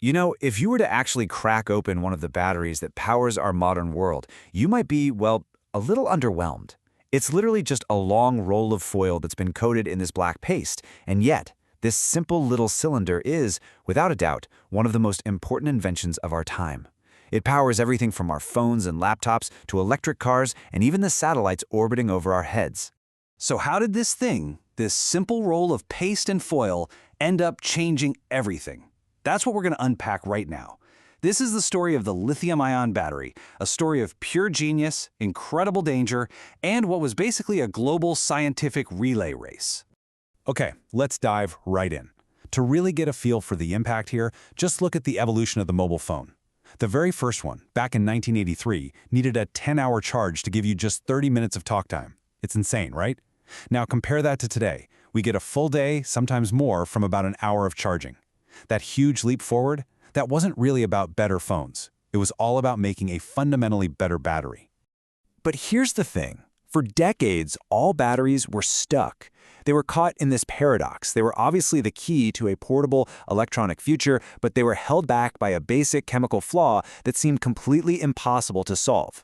You know, if you were to actually crack open one of the batteries that powers our modern world, you might be, well, a little underwhelmed. It's literally just a long roll of foil that's been coated in this black paste, and yet, this simple little cylinder is, without a doubt, one of the most important inventions of our time. It powers everything from our phones and laptops to electric cars and even the satellites orbiting over our heads. So how did this thing, this simple roll of paste and foil, end up changing everything? That's what we're going to unpack right now. This is the story of the lithium-ion battery, a story of pure genius, incredible danger, and what was basically a global scientific relay race. Okay, let's dive right in. To really get a feel for the impact here, just look at the evolution of the mobile phone. The very first one, back in 1983, needed a 10-hour charge to give you just 30 minutes of talk time. It's insane, right? Now compare that to today. We get a full day, sometimes more, from about an hour of charging. That huge leap forward, that wasn't really about better phones. It was all about making a fundamentally better battery. But here's the thing. For decades, all batteries were stuck. They were caught in this paradox. They were obviously the key to a portable electronic future, but they were held back by a basic chemical flaw that seemed completely impossible to solve.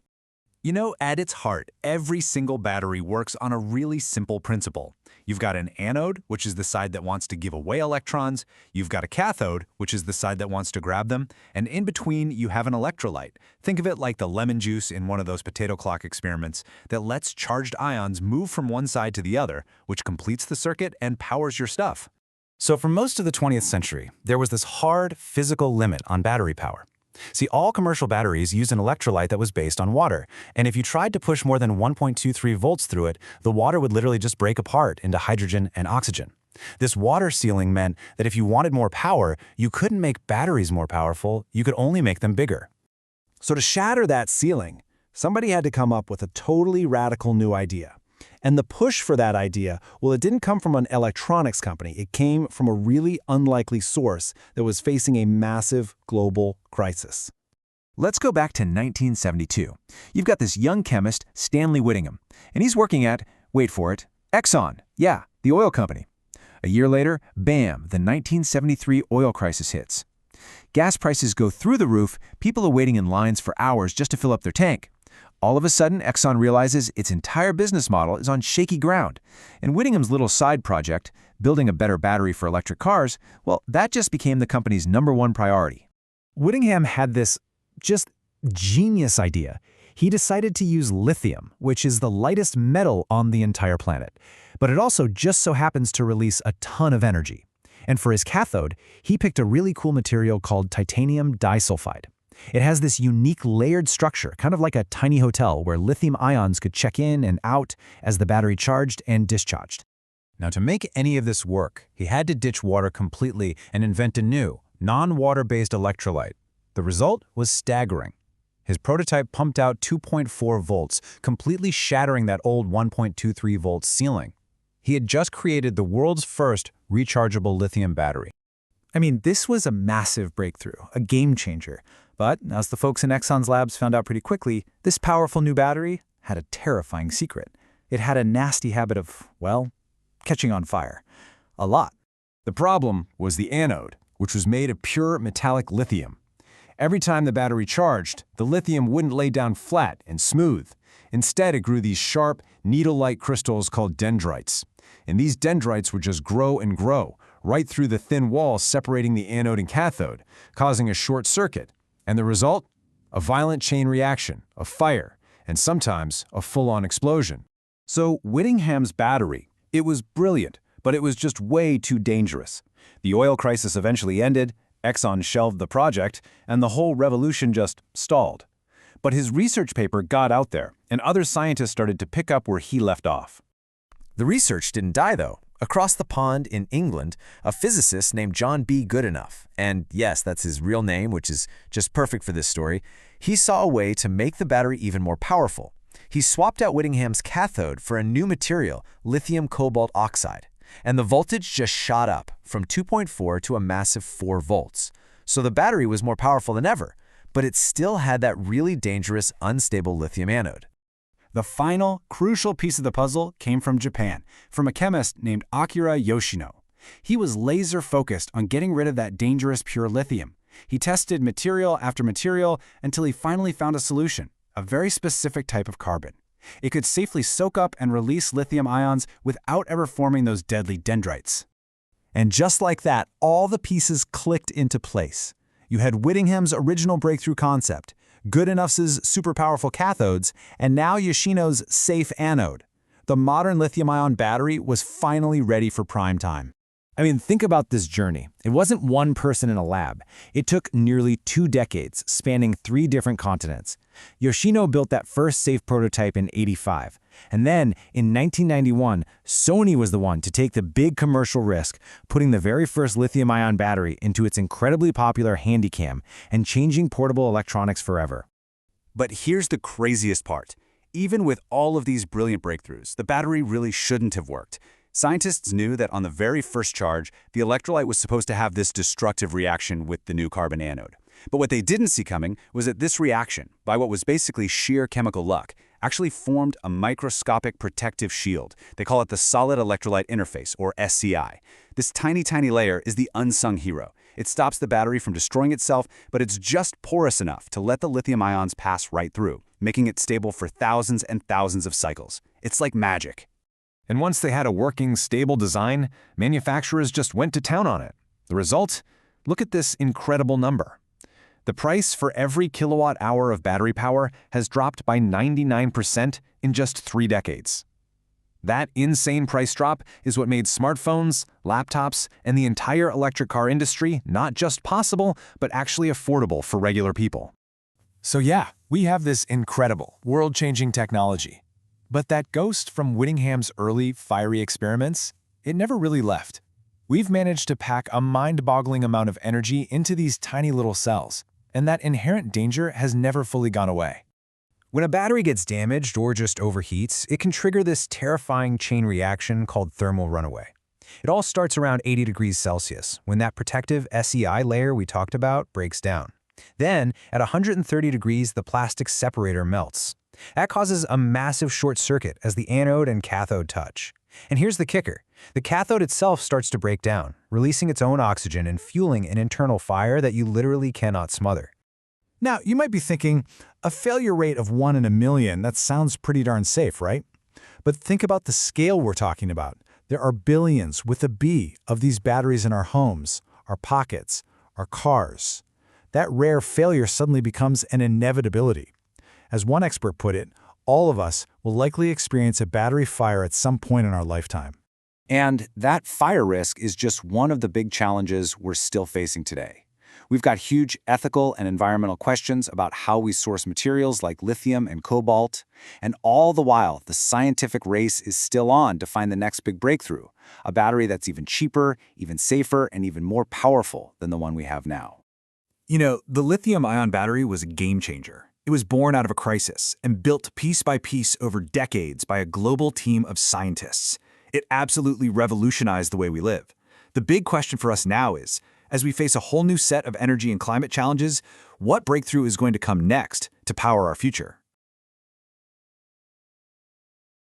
You know, at its heart, every single battery works on a really simple principle. You've got an anode, which is the side that wants to give away electrons. You've got a cathode, which is the side that wants to grab them. And in between, you have an electrolyte. Think of it like the lemon juice in one of those potato clock experiments that lets charged ions move from one side to the other, which completes the circuit and powers your stuff. So for most of the 20th century, there was this hard physical limit on battery power. See, all commercial batteries used an electrolyte that was based on water, and if you tried to push more than 1.23 volts through it, the water would literally just break apart into hydrogen and oxygen. This water ceiling meant that if you wanted more power, you couldn't make batteries more powerful, you could only make them bigger. So to shatter that ceiling, somebody had to come up with a totally radical new idea. And the push for that idea, well, it didn't come from an electronics company. It came from a really unlikely source that was facing a massive global crisis. Let's go back to 1972. You've got this young chemist, Stanley Whittingham, and he's working at, wait for it, Exxon. Yeah, the oil company. A year later, bam, the 1973 oil crisis hits. Gas prices go through the roof, people are waiting in lines for hours just to fill up their tank. All of a sudden, Exxon realizes its entire business model is on shaky ground, and Whittingham's little side project, building a better battery for electric cars, well, that just became the company's #1 priority. Whittingham had this just genius idea. He decided to use lithium, which is the lightest metal on the entire planet, but it also just so happens to release a ton of energy. And for his cathode, he picked a really cool material called titanium disulfide. It has this unique layered structure, kind of like a tiny hotel where lithium ions could check in and out as the battery charged and discharged. Now, to make any of this work, he had to ditch water completely and invent a new, non-water-based electrolyte. The result was staggering. His prototype pumped out 2.4 volts, completely shattering that old 1.23 volt ceiling. He had just created the world's first rechargeable lithium battery. I mean, this was a massive breakthrough, a game changer. But, as the folks in Exxon's labs found out pretty quickly, this powerful new battery had a terrifying secret. It had a nasty habit of, well, catching on fire. A lot. The problem was the anode, which was made of pure metallic lithium. Every time the battery charged, the lithium wouldn't lay down flat and smooth. Instead, it grew these sharp, needle-like crystals called dendrites. And these dendrites would just grow and grow, right through the thin wall separating the anode and cathode, causing a short circuit. And the result? A violent chain reaction, a fire, and sometimes a full-on explosion. So Whittingham's battery, it was brilliant, but it was just way too dangerous. The oil crisis eventually ended, Exxon shelved the project, and the whole revolution just stalled. But his research paper got out there, and other scientists started to pick up where he left off. The research didn't die, though. Across the pond in England, a physicist named John B. Goodenough, and yes, that's his real name, which is just perfect for this story, he saw a way to make the battery even more powerful. He swapped out Whittingham's cathode for a new material, lithium cobalt oxide, and the voltage just shot up from 2.4 to a massive 4 volts. So the battery was more powerful than ever, but it still had that really dangerous, unstable lithium anode. The final, crucial piece of the puzzle came from Japan, from a chemist named Akira Yoshino. He was laser-focused on getting rid of that dangerous pure lithium. He tested material after material until he finally found a solution, a very specific type of carbon. It could safely soak up and release lithium ions without ever forming those deadly dendrites. And just like that, all the pieces clicked into place. You had Whittingham's original breakthrough concept, Goodenough's super powerful cathodes, and now Yoshino's safe anode. The modern lithium-ion battery was finally ready for prime time. I mean, think about this journey. It wasn't one person in a lab. It took nearly 2 decades, spanning 3 different continents. Yoshino built that first safe prototype in '85. And then, in 1991, Sony was the one to take the big commercial risk, putting the very first lithium-ion battery into its incredibly popular Handycam and changing portable electronics forever. But here's the craziest part. Even with all of these brilliant breakthroughs, the battery really shouldn't have worked. Scientists knew that on the very first charge, the electrolyte was supposed to have this destructive reaction with the new carbon anode. But what they didn't see coming was that this reaction, by what was basically sheer chemical luck, actually formed a microscopic protective shield. They call it the solid electrolyte interface, or SEI. This tiny layer is the unsung hero. It stops the battery from destroying itself, but it's just porous enough to let the lithium ions pass right through, making it stable for thousands and thousands of cycles. It's like magic. And once they had a working, stable design, manufacturers just went to town on it. The result? Look at this incredible number. The price for every kilowatt-hour of battery power has dropped by 99% in just 3 decades. That insane price drop is what made smartphones, laptops, and the entire electric car industry not just possible, but actually affordable for regular people. So yeah, we have this incredible, world-changing technology. But that ghost from Whittingham's early, fiery experiments, it never really left. We've managed to pack a mind-boggling amount of energy into these tiny little cells, and that inherent danger has never fully gone away. When a battery gets damaged or just overheats, it can trigger this terrifying chain reaction called thermal runaway. It all starts around 80 degrees Celsius, when that protective SEI layer we talked about breaks down. Then, at 130 degrees, the plastic separator melts. That causes a massive short circuit as the anode and cathode touch. And here's the kicker. The cathode itself starts to break down, releasing its own oxygen and fueling an internal fire that you literally cannot smother. Now, you might be thinking, a failure rate of 1 in a million, that sounds pretty darn safe, right? But think about the scale we're talking about. There are billions, with a B, of these batteries in our homes, our pockets, our cars. That rare failure suddenly becomes an inevitability. As one expert put it, all of us will likely experience a battery fire at some point in our lifetime. And that fire risk is just one of the big challenges we're still facing today. We've got huge ethical and environmental questions about how we source materials like lithium and cobalt, and all the while, the scientific race is still on to find the next big breakthrough, a battery that's even cheaper, even safer, and even more powerful than the one we have now. You know, the lithium-ion battery was a game changer. It was born out of a crisis and built piece by piece over decades by a global team of scientists. It absolutely revolutionized the way we live. The big question for us now is, as we face a whole new set of energy and climate challenges, what breakthrough is going to come next to power our future?